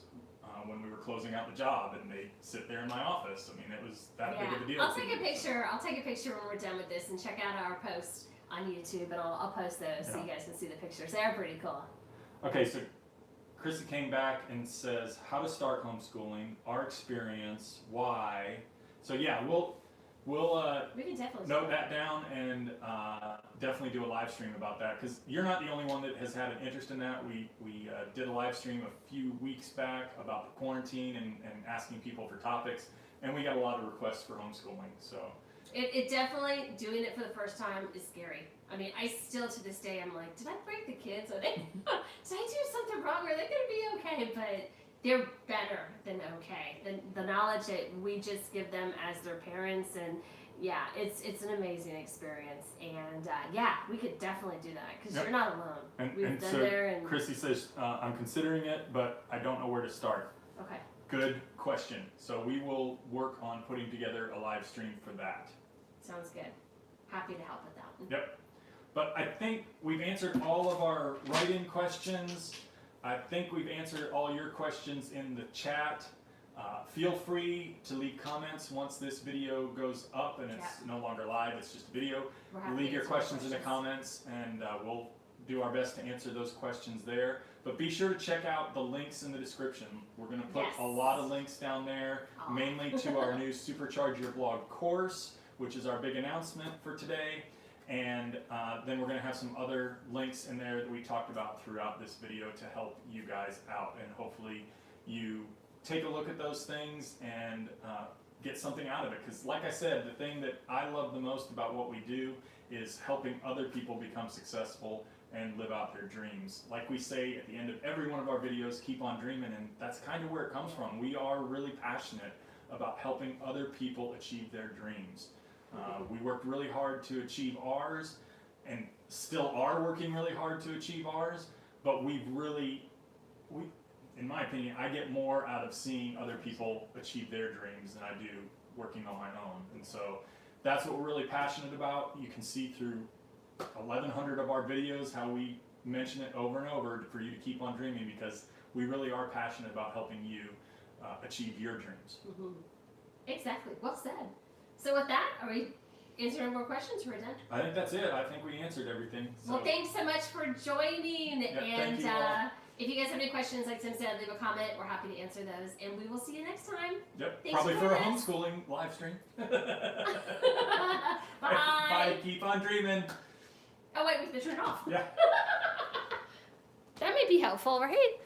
when we were closing out the job, and they sit there in my office. I mean, it was that big of a deal. I'll take a picture when we're done with this, and check out our post on YouTube, and I'll post those so you guys can see the pictures. They're pretty cool. Okay, so Chrissy came back and says how to start homeschooling, our experience, why. So yeah, we'll we can definitely note that down and definitely do a live stream about that, because you're not the only one that has had an interest in that. We did a live stream a few weeks back about the quarantine and asking people for topics, and we got a lot of requests for homeschooling. So it definitely, doing it for the first time is scary. I mean, I still to this day, I'm like, did I break the kids? Did I do something wrong? Are they going to be okay? But they're better than okay. The knowledge that we just give them as their parents, and it's an amazing experience. And we could definitely do that, because you're not alone. We've done there. And Chrissy says, I'm considering it, but I don't know where to start. Okay. Good question. So we will work on putting together a live stream for that. Sounds good. Happy to help with that one. Yep. But I think we've answered all of our write-in questions. I think we've answered all your questions in the chat. Feel free to leave comments once this video goes up and it's no longer live, it's just a video. Leave your questions in the comments, and we'll do our best to answer those questions there. But be sure to check out the links in the description. We're going to put a lot of links down there, mainly to our new Supercharge Your Blog course, which is our big announcement for today. And then we're going to have some other links in there that we talked about throughout this video to help you guys out. And hopefully you take a look at those things and get something out of it. Because like I said, the thing that I love the most about what we do is helping other people become successful and live out their dreams. Like we say at the end of every one of our videos, keep on dreaming, and that's kind of where it comes from. We are really passionate about helping other people achieve their dreams. We worked really hard to achieve ours, and still are working really hard to achieve ours, but in my opinion, I get more out of seeing other people achieve their dreams than I do working on my own. And so that's what we're really passionate about. You can see through 1,100 of our videos how we mention it over and over for you to keep on dreaming, because we really are passionate about helping you achieve your dreams. Exactly. Well said. So with that, are we answering more questions? We're done. I think that's it. I think we answered everything. So. Well, thanks so much for joining. Yeah, and thank you all. If you guys have any questions, like Tim said, leave a comment. We're happy to answer those. And we will see you next time. Yep. Thanks Probably for a joining us. homeschooling live stream. Bye. Bye. Keep on dreaming. Oh, wait, we have to turn it off. Yeah. That may be helpful, right?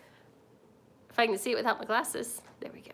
If I can see it without my glasses. There we go.